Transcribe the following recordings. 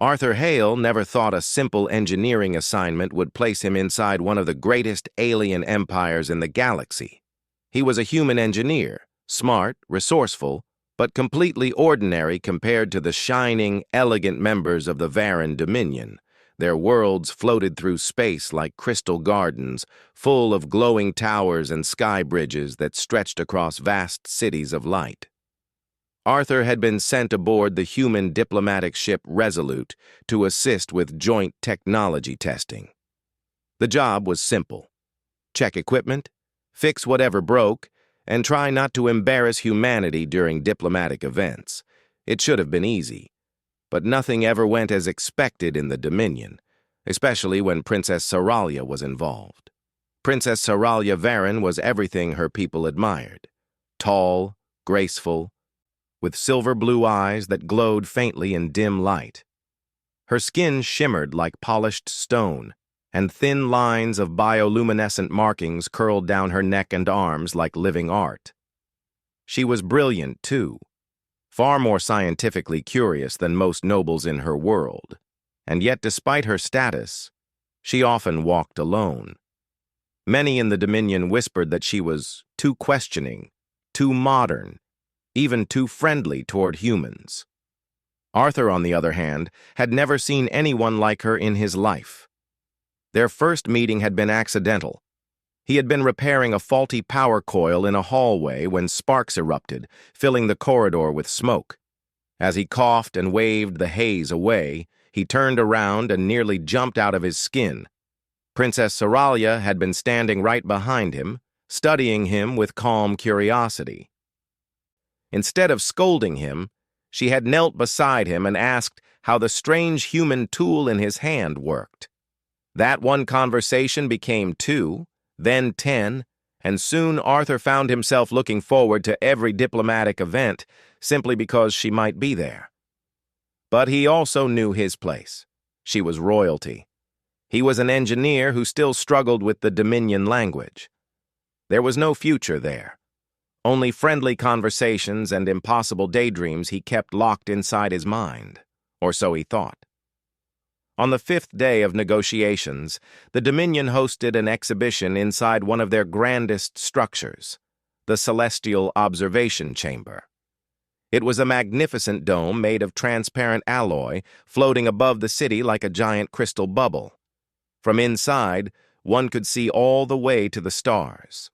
Arthur Hale never thought a simple engineering assignment would place him inside one of the greatest alien empires in the galaxy. He was a human engineer, smart, resourceful, but completely ordinary compared to the shining, elegant members of the Varan Dominion. Their worlds floated through space like crystal gardens, full of glowing towers and sky bridges that stretched across vast cities of light. Arthur had been sent aboard the human diplomatic ship Resolute to assist with joint technology testing. The job was simple. Check equipment, fix whatever broke, and try not to embarrass humanity during diplomatic events. It should have been easy. But nothing ever went as expected in the Dominion, especially when Princess Saralia was involved. Princess Saralia Varan was everything her people admired. Tall, graceful, with silver blue eyes that glowed faintly in dim light. Her skin shimmered like polished stone, and thin lines of bioluminescent markings curled down her neck and arms like living art. She was brilliant, too, far more scientifically curious than most nobles in her world, and yet despite her status, she often walked alone. Many in the Dominion whispered that she was too questioning, too modern, even too friendly toward humans. Arthur, on the other hand, had never seen anyone like her in his life. Their first meeting had been accidental. He had been repairing a faulty power coil in a hallway when sparks erupted, filling the corridor with smoke. As he coughed and waved the haze away, he turned around and nearly jumped out of his skin. Princess Saralia had been standing right behind him, studying him with calm curiosity. Instead of scolding him, she had knelt beside him and asked how the strange human tool in his hand worked. That one conversation became 2, then 10, and soon Arthur found himself looking forward to every diplomatic event simply because she might be there. But he also knew his place. She was royalty. He was an engineer who still struggled with the Dominion language. There was no future there. Only friendly conversations and impossible daydreams he kept locked inside his mind, or so he thought. On the 5th day of negotiations, the Dominion hosted an exhibition inside one of their grandest structures, the Celestial Observation Chamber. It was a magnificent dome made of transparent alloy, floating above the city like a giant crystal bubble. From inside, one could see all the way to the stars.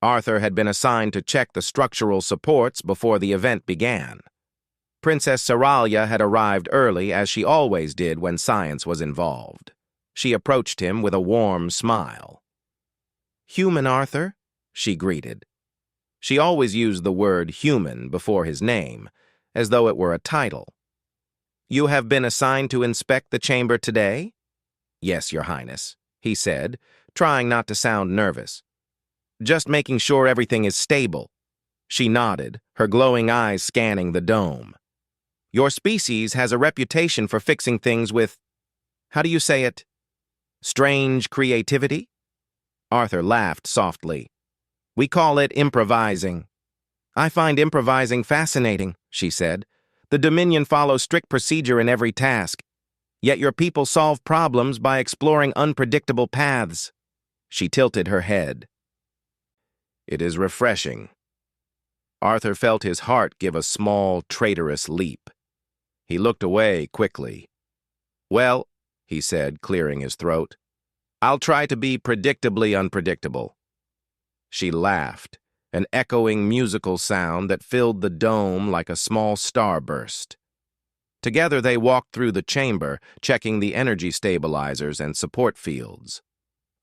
Arthur had been assigned to check the structural supports before the event began. Princess Saralia had arrived early, as she always did when science was involved. She approached him with a warm smile. "Human, Arthur," she greeted. She always used the word human before his name, as though it were a title. "You have been assigned to inspect the chamber today?" "Yes, Your Highness," he said, trying not to sound nervous. "Just making sure everything is stable." She nodded, her glowing eyes scanning the dome. "Your species has a reputation for fixing things with, how do you say it, strange creativity?" Arthur laughed softly. "We call it improvising." "I find improvising fascinating," she said. "The Dominion follows strict procedure in every task. Yet your people solve problems by exploring unpredictable paths." She tilted her head. "It is refreshing." Arthur felt his heart give a small, traitorous leap. He looked away quickly. "Well," he said, clearing his throat, "I'll try to be predictably unpredictable." She laughed, an echoing musical sound that filled the dome like a small starburst. Together they walked through the chamber, checking the energy stabilizers and support fields.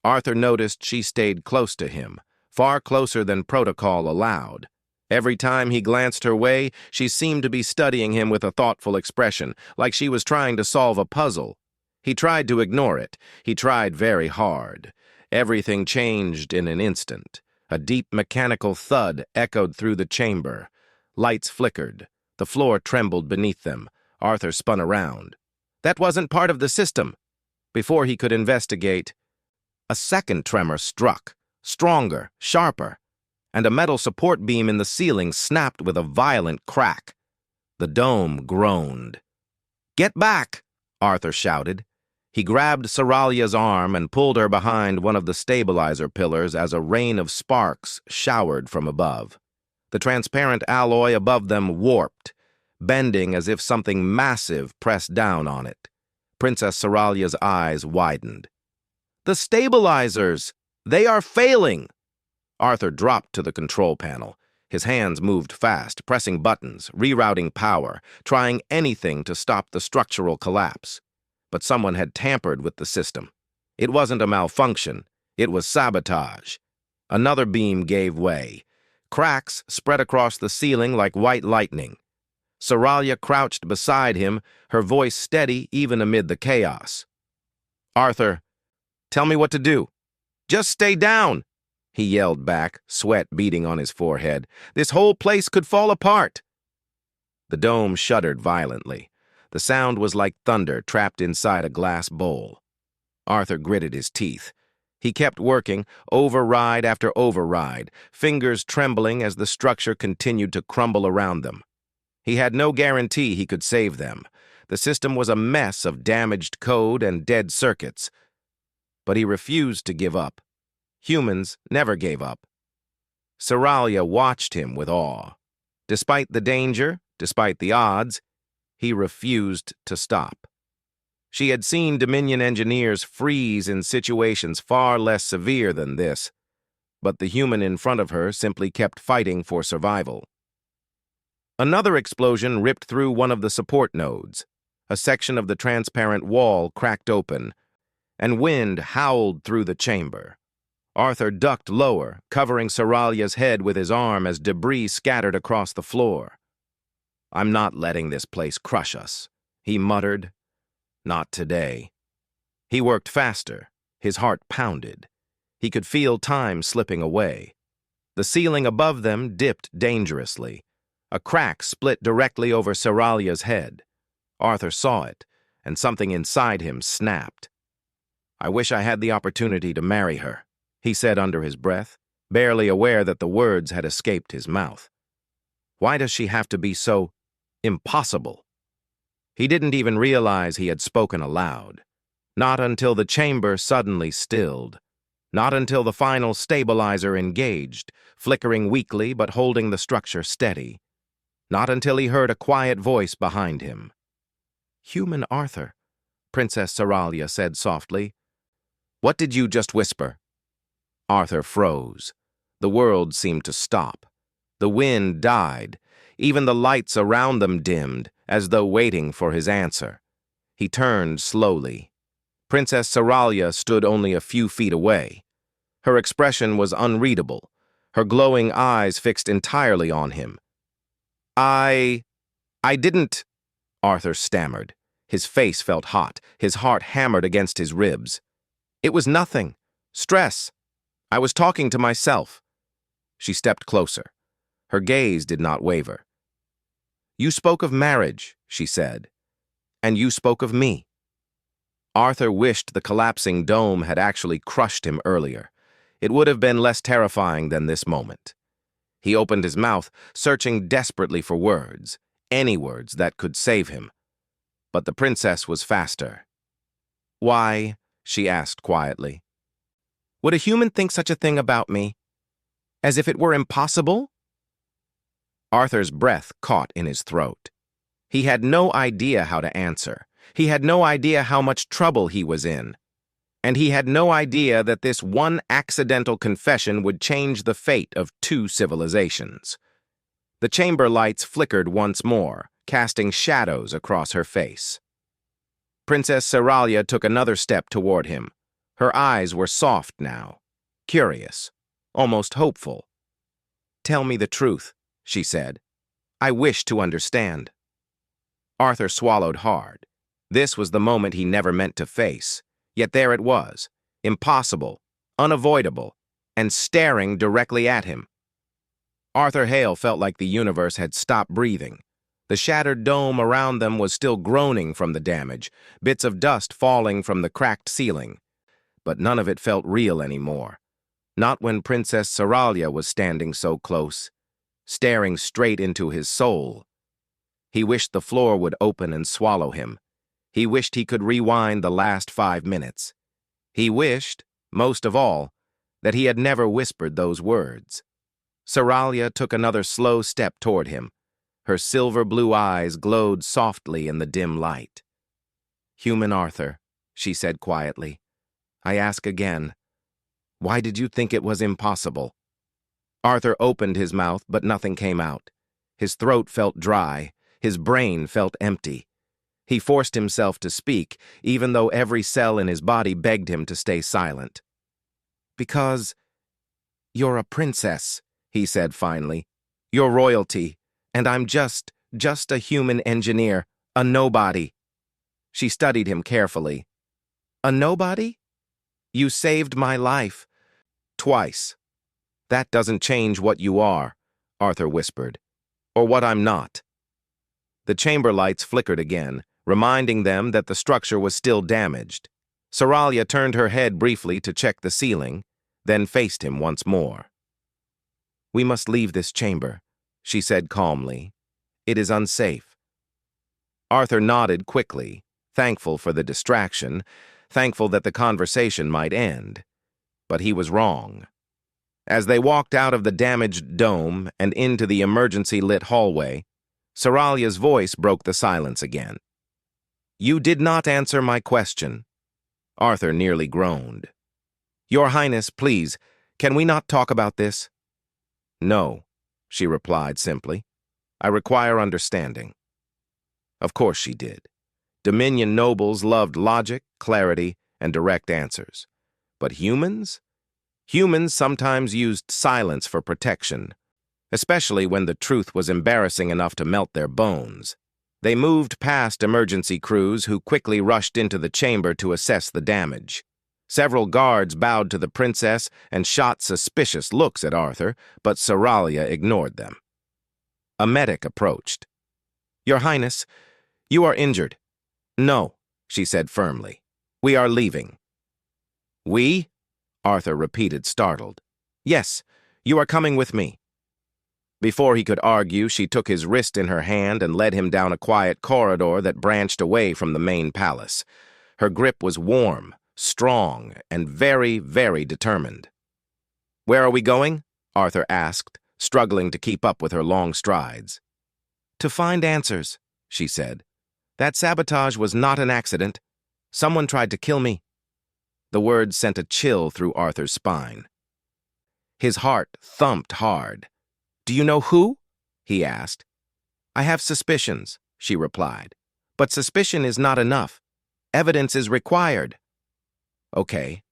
Arthur noticed she stayed close to him, far closer than protocol allowed. Every time he glanced her way, she seemed to be studying him with a thoughtful expression, like she was trying to solve a puzzle. He tried to ignore it. He tried very hard. Everything changed in an instant. A deep mechanical thud echoed through the chamber. Lights flickered. The floor trembled beneath them. Arthur spun around. That wasn't part of the system. Before he could investigate, a second tremor struck, stronger, sharper, and a metal support beam in the ceiling snapped with a violent crack. The dome groaned. "Get back!" Arthur shouted. He grabbed Seralia's arm and pulled her behind one of the stabilizer pillars as a rain of sparks showered from above. The transparent alloy above them warped, bending as if something massive pressed down on it. Princess Seralia's eyes widened. "The stabilizers! They are failing!" Arthur dropped to the control panel. His hands moved fast, pressing buttons, rerouting power, trying anything to stop the structural collapse. But someone had tampered with the system. It wasn't a malfunction. It was sabotage. Another beam gave way. Cracks spread across the ceiling like white lightning. Seralia crouched beside him, her voice steady even amid the chaos. "Arthur, tell me what to do." "Just stay down," he yelled back, sweat beading on his forehead. "This whole place could fall apart." The dome shuddered violently. The sound was like thunder trapped inside a glass bowl. Arthur gritted his teeth. He kept working, override after override, fingers trembling as the structure continued to crumble around them. He had no guarantee he could save them. The system was a mess of damaged code and dead circuits. But he refused to give up. Humans never gave up. Seralia watched him with awe. Despite the danger, despite the odds, he refused to stop. She had seen Dominion engineers freeze in situations far less severe than this, but the human in front of her simply kept fighting for survival. Another explosion ripped through one of the support nodes. A section of the transparent wall cracked open, and wind howled through the chamber. Arthur ducked lower, covering Seralia's head with his arm as debris scattered across the floor. "I'm not letting this place crush us," he muttered. "Not today." He worked faster. His heart pounded. He could feel time slipping away. The ceiling above them dipped dangerously. A crack split directly over Seralia's head. Arthur saw it, and something inside him snapped. "I wish I had the opportunity to marry her," he said under his breath, barely aware that the words had escaped his mouth. "Why does she have to be so impossible?" He didn't even realize he had spoken aloud. Not until the chamber suddenly stilled. Not until the final stabilizer engaged, flickering weakly but holding the structure steady. Not until he heard a quiet voice behind him. "Human Arthur," Princess Seralia said softly. "What did you just whisper?" Arthur froze. The world seemed to stop. The wind died. Even the lights around them dimmed, as though waiting for his answer. He turned slowly. Princess Seralia stood only a few feet away. Her expression was unreadable, her glowing eyes fixed entirely on him. I didn't," Arthur stammered. His face felt hot, his heart hammered against his ribs. "It was nothing. Stress. I was talking to myself." She stepped closer. Her gaze did not waver. "You spoke of marriage," she said, "and you spoke of me." Arthur wished the collapsing dome had actually crushed him earlier. It would have been less terrifying than this moment. He opened his mouth, searching desperately for words, any words that could save him. But the princess was faster. "Why?" she asked quietly. "Would a human think such a thing about me? As if it were impossible?" Arthur's breath caught in his throat. He had no idea how to answer. He had no idea how much trouble he was in. And he had no idea that this one accidental confession would change the fate of 2 civilizations. The chamber lights flickered once more, casting shadows across her face. Princess Seralia took another step toward him. Her eyes were soft now, curious, almost hopeful. "Tell me the truth," she said. "I wish to understand." Arthur swallowed hard. This was the moment he never meant to face. Yet there it was, impossible, unavoidable, and staring directly at him. Arthur Hale felt like the universe had stopped breathing. The shattered dome around them was still groaning from the damage, bits of dust falling from the cracked ceiling. But none of it felt real anymore. Not when Princess Seralia was standing so close, staring straight into his soul. He wished the floor would open and swallow him, He wished he could rewind the last 5 minutes. He wished, most of all, that he had never whispered those words. Saralia took another slow step toward him. Her silver-blue eyes glowed softly in the dim light. "Human Arthur," she said quietly, "I ask again, why did you think it was impossible?" Arthur opened his mouth, but nothing came out. His throat felt dry. His brain felt empty. He forced himself to speak, even though every cell in his body begged him to stay silent. "Because you're a princess," he said finally. "You're royalty, and I'm just a human engineer, a nobody." She studied him carefully. "A nobody? You saved my life. Twice. That doesn't change what you are," Arthur whispered, "or what I'm not." The chamber lights flickered again, reminding them that the structure was still damaged. Saralia turned her head briefly to check the ceiling, then faced him once more. "We must leave this chamber," she said calmly. "It is unsafe." Arthur nodded quickly, thankful for the distraction, thankful that the conversation might end. But he was wrong. As they walked out of the damaged dome and into the emergency-lit hallway, Saralia's voice broke the silence again. "You did not answer my question." Arthur nearly groaned. "Your Highness, please, can we not talk about this?" "No," she replied simply. "I require understanding." Of course she did. Dominion nobles loved logic, clarity, and direct answers. But humans? Humans sometimes used silence for protection, especially when the truth was embarrassing enough to melt their bones. They moved past emergency crews who quickly rushed into the chamber to assess the damage. Several guards bowed to the princess and shot suspicious looks at Arthur, but Saralia ignored them. A medic approached. "Your Highness, you are injured." "No," she said firmly. "We are leaving." "We?" Arthur repeated, startled. "Yes, you are coming with me." Before he could argue, she took his wrist in her hand and led him down a quiet corridor that branched away from the main palace. Her grip was warm, strong, and very, very determined. "Where are we going?" Arthur asked, struggling to keep up with her long strides. "To find answers," she said. "That sabotage was not an accident. Someone tried to kill me." The words sent a chill through Arthur's spine. His heart thumped hard. "Do you know who?" he asked. "I have suspicions," she replied. "But suspicion is not enough. Evidence is required." "Okay.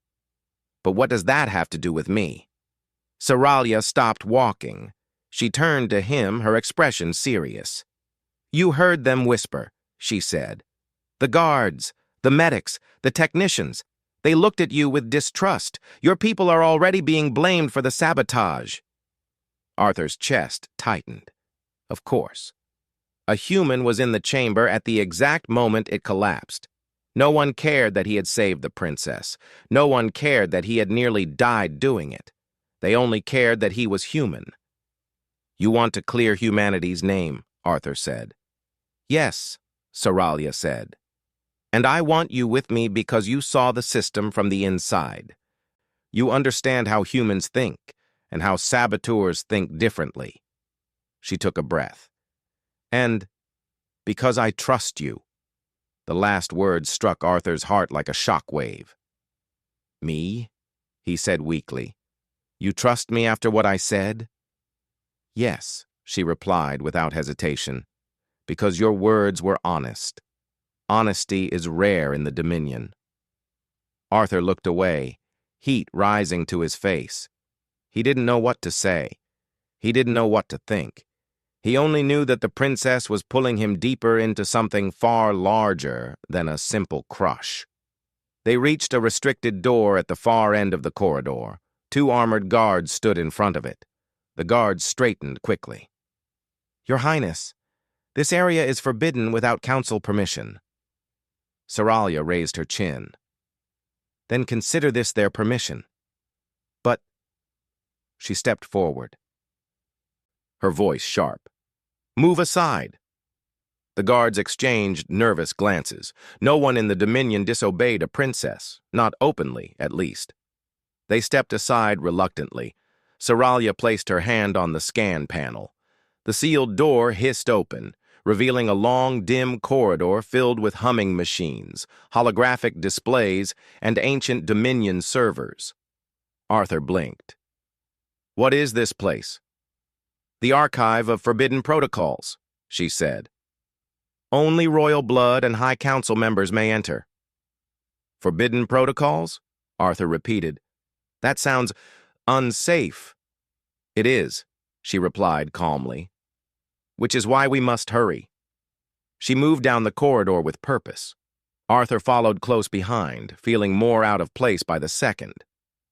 But what does that have to do with me?" Saralia stopped walking. She turned to him, her expression serious. "You heard them whisper," she said. "The guards, the medics, the technicians. They looked at you with distrust. Your people are already being blamed for the sabotage." Arthur's chest tightened. Of course. A human was in the chamber at the exact moment it collapsed. No one cared that he had saved the princess. No one cared that he had nearly died doing it. They only cared that he was human. "You want to clear humanity's name," Arthur said. "Yes," Saralia said. "And I want you with me because you saw the system from the inside. You understand how humans think and how saboteurs think differently." She took a breath. "And because I trust you." The last words struck Arthur's heart like a shockwave. "Me?" he said weakly. "You trust me after what I said?" "Yes," she replied without hesitation, "because your words were honest. Honesty is rare in the Dominion." Arthur looked away, heat rising to his face. He didn't know what to say. He didn't know what to think. He only knew that the princess was pulling him deeper into something far larger than a simple crush. They reached a restricted door at the far end of the corridor. 2 armored guards stood in front of it. The guards straightened quickly. "Your Highness, this area is forbidden without council permission." Saralia raised her chin. "Then consider this their permission." "But—" She stepped forward, her voice sharp. "Move aside." The guards exchanged nervous glances. No one in the Dominion disobeyed a princess, not openly, at least. They stepped aside reluctantly. Saralia placed her hand on the scan panel. The sealed door hissed open, revealing a long, dim corridor filled with humming machines, holographic displays, and ancient Dominion servers. Arthur blinked. "What is this place?" "The Archive of Forbidden Protocols," she said. "Only royal blood and High Council members may enter." "Forbidden Protocols?" Arthur repeated. "That sounds unsafe." "It is," she replied calmly. "Which is why we must hurry." She moved down the corridor with purpose. Arthur followed close behind, feeling more out of place by the second.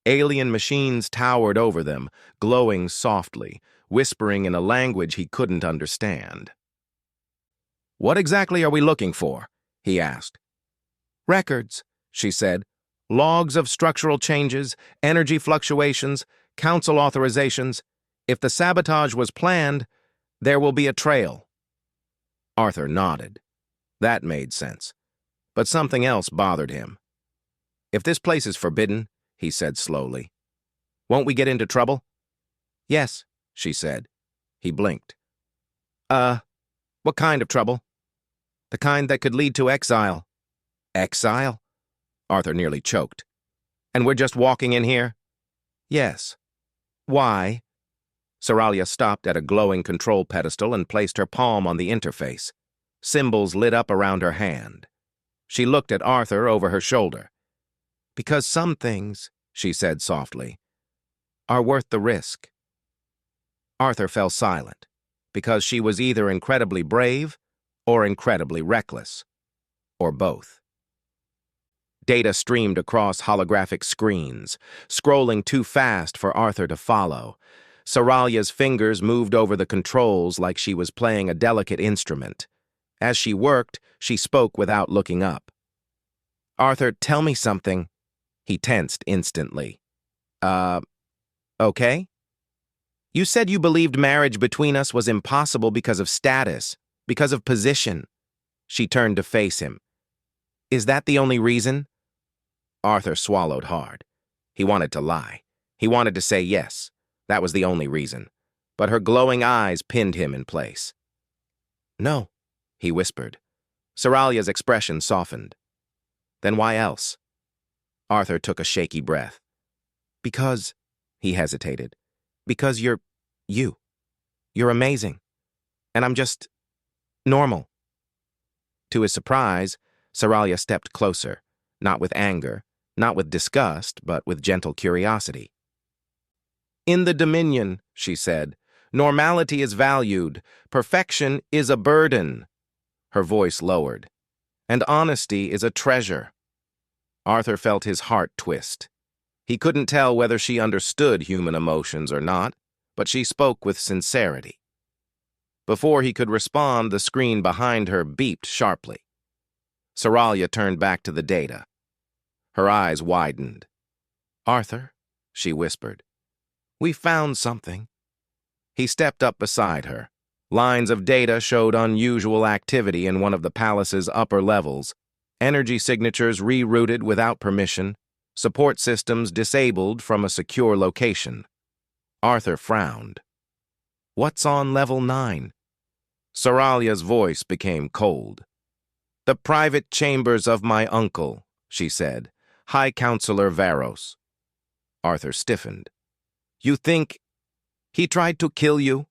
Alien machines towered over them, glowing softly, whispering in a language he couldn't understand. "What exactly are we looking for?" he asked. "Records," she said. "Logs of structural changes, energy fluctuations, council authorizations. If the sabotage was planned, there will be a trail." Arthur nodded. That made sense. But something else bothered him. "If this place is forbidden," he said slowly, "won't we get into trouble?" "Yes," she said. He blinked. What kind of trouble?" "The kind that could lead to exile." "Exile?" Arthur nearly choked. "And we're just walking in here?" "Yes." "Why?" Saralia stopped at a glowing control pedestal and placed her palm on the interface. Symbols lit up around her hand. She looked at Arthur over her shoulder. "Because some things," she said softly, "are worth the risk." Arthur fell silent, because she was either incredibly brave or incredibly reckless, or both. Data streamed across holographic screens, scrolling too fast for Arthur to follow. Saralia's fingers moved over the controls like she was playing a delicate instrument. As she worked, she spoke without looking up. "Arthur, tell me something." He tensed instantly. Okay? "You said you believed marriage between us was impossible because of status, because of position." She turned to face him. "Is that the only reason?" Arthur swallowed hard. He wanted to lie. He wanted to say yes. That was the only reason. But her glowing eyes pinned him in place. "No," he whispered. Saralia's expression softened. "Then why else?" Arthur took a shaky breath. "Because," he hesitated, "because you're you. You're amazing. And I'm just normal." To his surprise, Saralia stepped closer, not with anger, not with disgust, but with gentle curiosity. "In the Dominion," she said, "normality is valued. Perfection is a burden." Her voice lowered. "And honesty is a treasure." Arthur felt his heart twist. He couldn't tell whether she understood human emotions or not, but she spoke with sincerity. Before he could respond, the screen behind her beeped sharply. Saralia turned back to the data. Her eyes widened. "Arthur," she whispered, "we found something." He stepped up beside her. Lines of data showed unusual activity in one of the palace's upper levels. Energy signatures rerouted without permission. Support systems disabled from a secure location. Arthur frowned. "What's on level 9? Saralia's voice became cold. "The private chambers of my uncle," she said. "High Counselor Varos." Arthur stiffened. "You think he tried to kill you?"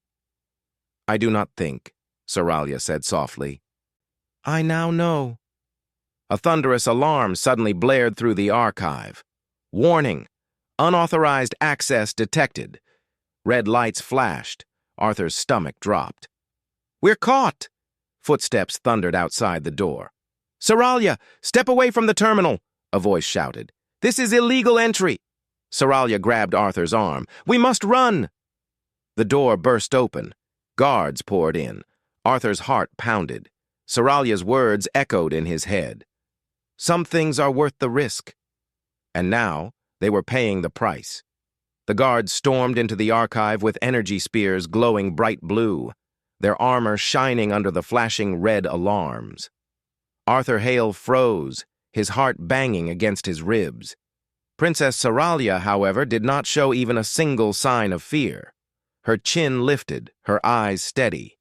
"I do not think," Saralia said softly. "I now know." A thunderous alarm suddenly blared through the archive. "Warning! Unauthorized access detected." Red lights flashed. Arthur's stomach dropped. "We're caught!" Footsteps thundered outside the door. "Saralia, step away from the terminal!" a voice shouted. "This is illegal entry!" Saralia grabbed Arthur's arm. "We must run!" The door burst open. Guards poured in. Arthur's heart pounded. Saralia's words echoed in his head. Some things are worth the risk. And now, they were paying the price. The guards stormed into the archive with energy spears glowing bright blue. their armor shining under the flashing red alarms. Arthur Hale froze, his heart banging against his ribs. Princess Saralia, however, did not show even a single sign of fear. Her chin lifted, her eyes steady.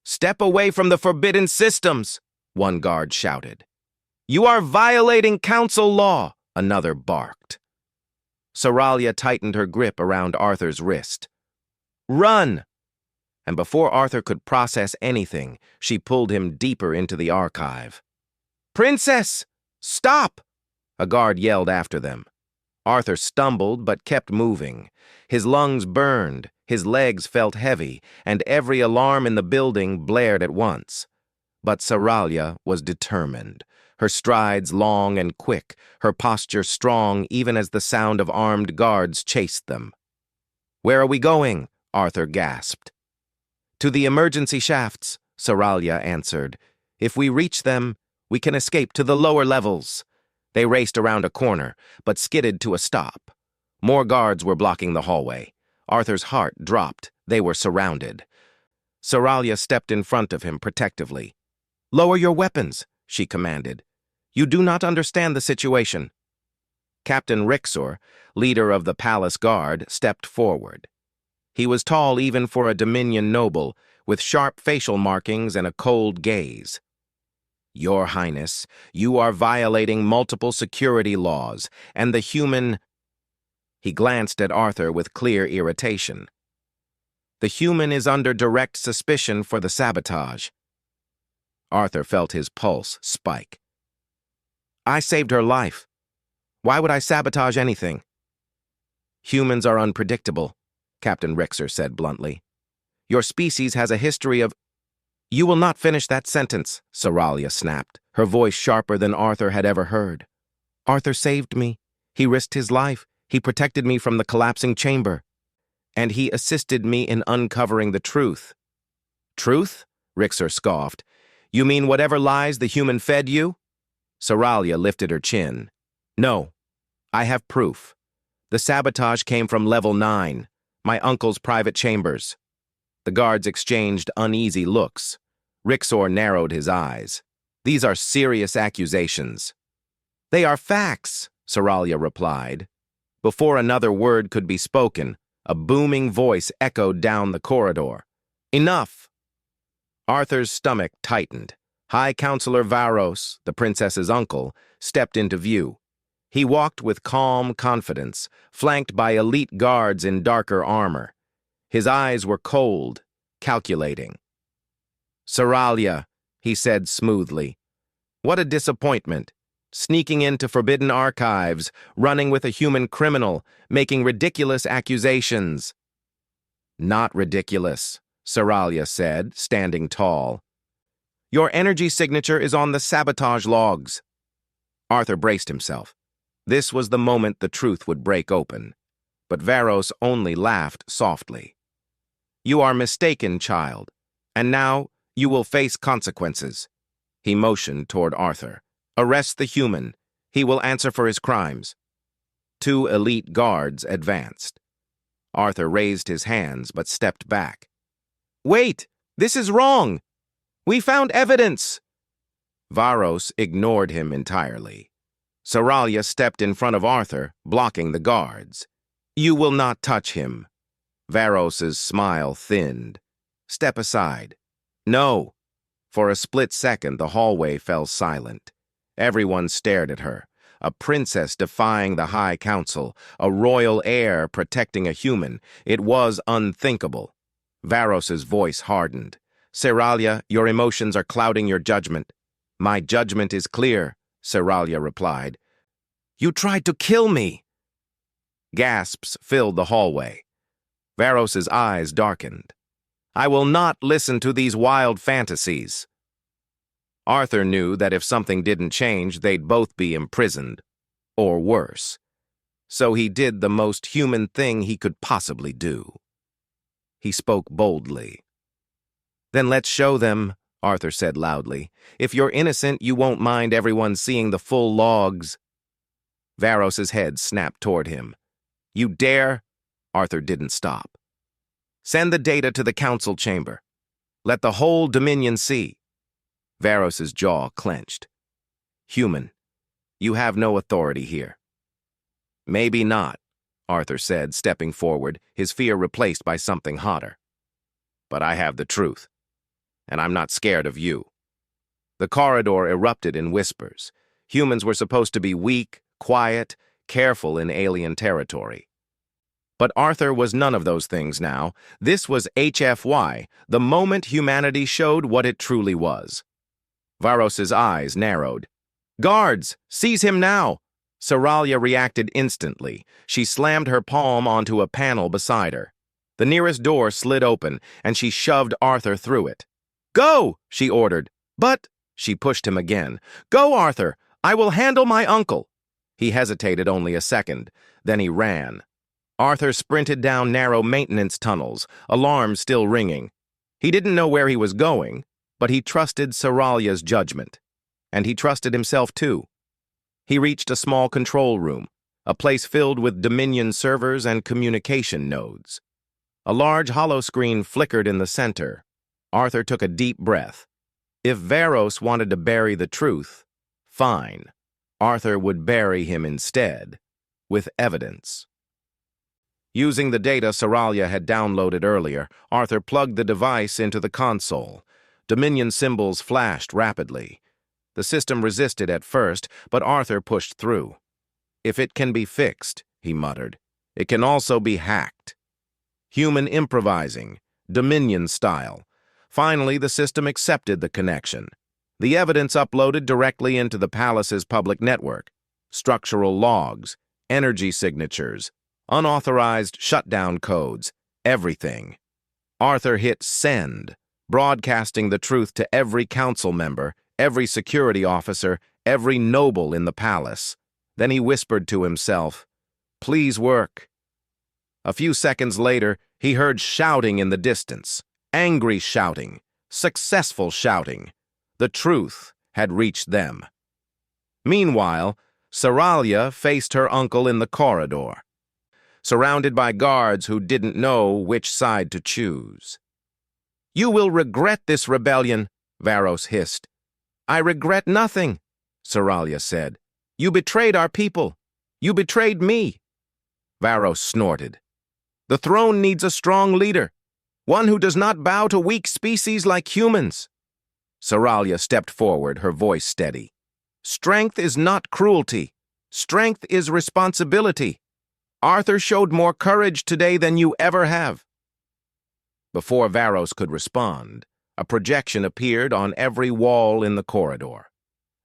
"Step away from the forbidden systems," one guard shouted. "You are violating council law," another barked. Saralia tightened her grip around Arthur's wrist. "Run!" And before Arthur could process anything, she pulled him deeper into the archive. "Princess! Stop!" a guard yelled after them. Arthur stumbled but kept moving. His lungs burned, his legs felt heavy, and every alarm in the building blared at once. But Saralia was determined, her strides long and quick, her posture strong even as the sound of armed guards chased them. "Where are we going?" Arthur gasped. "To the emergency shafts," Saralia answered. "If we reach them, we can escape to the lower levels." They raced around a corner, but skidded to a stop. More guards were blocking the hallway. Arthur's heart dropped. They were surrounded. Saralia stepped in front of him protectively. "Lower your weapons," she commanded. "You do not understand the situation." Captain Rixor, leader of the palace guard, stepped forward. He was tall even for a Dominion noble, with sharp facial markings and a cold gaze. "Your Highness, you are violating multiple security laws, and the human—" He glanced at Arthur with clear irritation. "The human is under direct suspicion for the sabotage." Arthur felt his pulse spike. "I saved her life. Why would I sabotage anything?" "Humans are unpredictable," Captain Rixor said bluntly. "Your species has a history of—" "You will not finish that sentence," Saralia snapped, her voice sharper than Arthur had ever heard. "Arthur saved me. He risked his life. He protected me from the collapsing chamber. And he assisted me in uncovering the truth." "Truth?" Rixor scoffed. "You mean whatever lies the human fed you?" Saralia lifted her chin. "No, I have proof. The sabotage came from level 9, my uncle's private chambers." The guards exchanged uneasy looks. Rixor narrowed his eyes. "These are serious accusations." "They are facts," Saralia replied. Before another word could be spoken, a booming voice echoed down the corridor. "Enough!" Arthur's stomach tightened. High Counselor Varos, the princess's uncle, stepped into view. He walked with calm confidence, flanked by elite guards in darker armor. His eyes were cold, calculating. "Saralia," he said smoothly. "What a disappointment. Sneaking into forbidden archives, running with a human criminal, making ridiculous accusations." "Not ridiculous," Saralia said, standing tall. "Your energy signature is on the sabotage logs." Arthur braced himself. This was the moment the truth would break open. But Varos only laughed softly. "You are mistaken, child, and now you will face consequences." He motioned toward Arthur. "Arrest the human. He will answer for his crimes." 2 elite guards advanced. Arthur raised his hands but stepped back. "Wait! This is wrong! We found evidence!" Varos ignored him entirely. Saralia stepped in front of Arthur, blocking the guards. "You will not touch him." Varos's smile thinned. "Step aside." "No." For a split second, the hallway fell silent. Everyone stared at her. A princess defying the High Council, a royal heir protecting a human. It was unthinkable. Varos's voice hardened. "Saralia, your emotions are clouding your judgment." "My judgment is clear," Saralia replied. "You tried to kill me!" Gasps filled the hallway. Varos's eyes darkened. "I will not listen to these wild fantasies." Arthur knew that if something didn't change, they'd both be imprisoned. Or worse. So he did the most human thing he could possibly do. He spoke boldly. "Then let's show them," Arthur said loudly. "If you're innocent, you won't mind everyone seeing the full logs." Varos's head snapped toward him. "You dare?" Arthur didn't stop. Send the data to the council chamber. Let the whole Dominion see. Varos's jaw clenched. Human, you have no authority here. Maybe not, Arthur said, stepping forward, his fear replaced by something hotter. But I have the truth, and I'm not scared of you. The corridor erupted in whispers. Humans were supposed to be weak, quiet, careful in alien territory. But Arthur was none of those things now. This was HFY, the moment humanity showed what it truly was. Varos's eyes narrowed. Guards, seize him now! Saralia reacted instantly. She slammed her palm onto a panel beside her. The nearest door slid open, and she shoved Arthur through it. Go, she ordered. But, she pushed him again. Go, Arthur! I will handle my uncle! He hesitated only a second. Then he ran. Arthur sprinted down narrow maintenance tunnels, alarms still ringing. He didn't know where he was going, but he trusted Saralia's judgment. And he trusted himself too. He reached a small control room, a place filled with Dominion servers and communication nodes. A large holoscreen flickered in the center. Arthur took a deep breath. If Varos wanted to bury the truth, fine. Arthur would bury him instead, with evidence. Using the data Saralia had downloaded earlier, Arthur plugged the device into the console. Dominion symbols flashed rapidly. The system resisted at first, but Arthur pushed through. If it can be fixed, he muttered, it can also be hacked. Human improvising, Dominion style. Finally, the system accepted the connection. The evidence uploaded directly into the palace's public network. Structural logs, energy signatures, unauthorized shutdown codes, everything. Arthur hit send, broadcasting the truth to every council member, every security officer, every noble in the palace. Then he whispered to himself, "Please work." A few seconds later, he heard shouting in the distance, angry shouting, successful shouting. The truth had reached them. Meanwhile, Saralia faced her uncle in the corridor, surrounded by guards who didn't know which side to choose. "You will regret this rebellion," Varos hissed. "I regret nothing," Saralia said. "You betrayed our people. You betrayed me." Varos snorted. "The throne needs a strong leader, one who does not bow to weak species like humans." Saralia stepped forward, her voice steady. "Strength is not cruelty. Strength is responsibility. Arthur showed more courage today than you ever have." Before Varos could respond, a projection appeared on every wall in the corridor.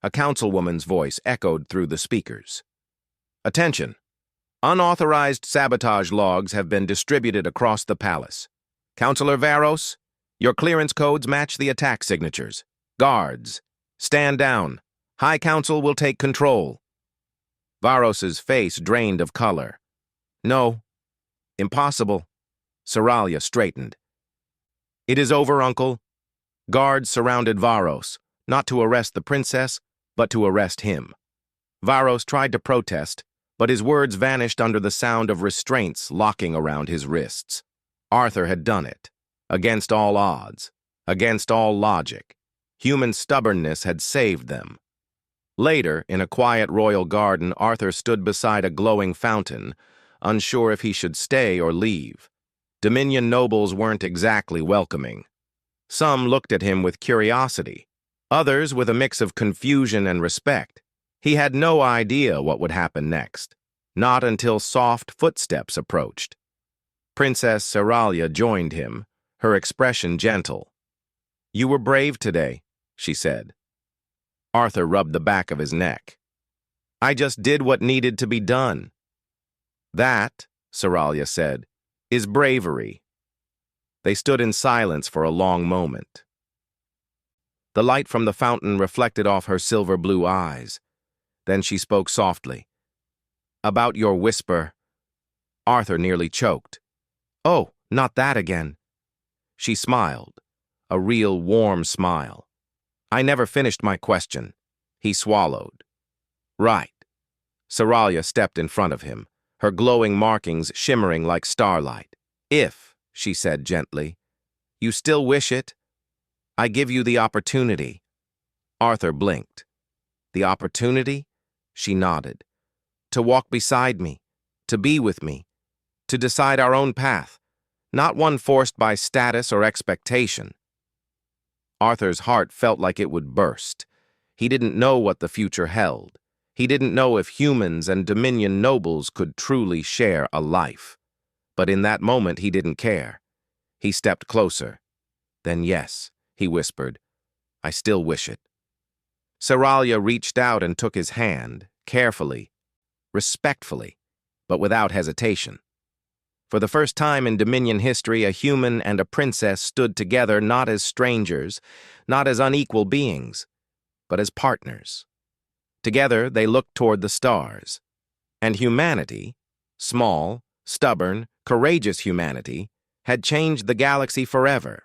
A councilwoman's voice echoed through the speakers. "Attention! Unauthorized sabotage logs have been distributed across the palace. Councilor Varos, your clearance codes match the attack signatures. Guards, stand down. High Council will take control." Varos's face drained of color. "No. Impossible." Saralia straightened. "It is over, Uncle." Guards surrounded Varos, not to arrest the princess, but to arrest him. Varos tried to protest, but his words vanished under the sound of restraints locking around his wrists. Arthur had done it. Against all odds, against all logic. Human stubbornness had saved them. Later, in a quiet royal garden, Arthur stood beside a glowing fountain, unsure if he should stay or leave. Dominion nobles weren't exactly welcoming. Some looked at him with curiosity, others with a mix of confusion and respect. He had no idea what would happen next, not until soft footsteps approached. Princess Saralia joined him, her expression gentle. "You were brave today," she said. Arthur rubbed the back of his neck. "I just did what needed to be done." "That," Saralia said, "is bravery." They stood in silence for a long moment. The light from the fountain reflected off her silver-blue eyes. Then she spoke softly. "About your whisper." Arthur nearly choked. "Oh, not that again." She smiled, a real warm smile. "I never finished my question." He swallowed. "Right." Saralia stepped in front of him, her glowing markings shimmering like starlight. "If," she said gently. You still wish it? I give you the opportunity. Arthur blinked. The opportunity? She nodded. To walk beside me, to be with me, to decide our own path, not one forced by status or expectation. Arthur's heart felt like it would burst. He didn't know what the future held. He didn't know if humans and Dominion nobles could truly share a life. But in that moment, he didn't care. He stepped closer. Then yes, he whispered, I still wish it. Saralia reached out and took his hand, carefully, respectfully, but without hesitation. For the first time in Dominion history, a human and a princess stood together not as strangers, not as unequal beings, but as partners. Together, they looked toward the stars. And humanity, small, stubborn, courageous humanity, had changed the galaxy forever.